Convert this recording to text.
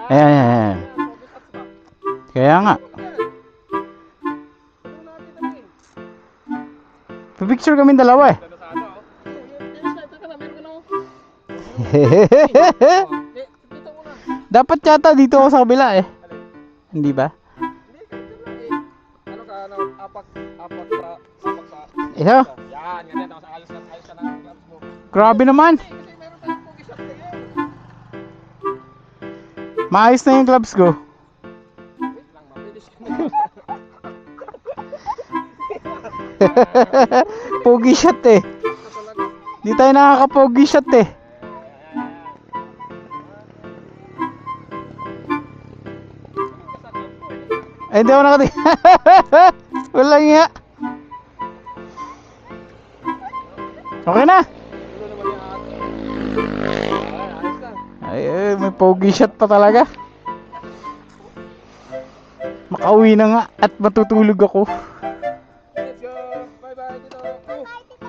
Ayan, ayan, ayan. Kaya nga. Pipicture kami dalawa eh. Dapat yata dito ako sa kabila eh. Hindi ba? Ano ka, apak sa. Isa? Yan, ganyan. Ayos ka na ang gloves mo. Grabe naman. Kasi meron tayong pogi shot eh. Maayos na yung gloves ko. Wait lang, mabilis ka na. Pogi shot eh. Di tayo nakaka-pogi shot eh. Ay, hindi ako nakatingin. Walang nga. Okay na. Ay, may pogi shot pa talaga. Makauwi na nga at matutulog ako. Let's go. Bye-bye dito. Bye-bye dito.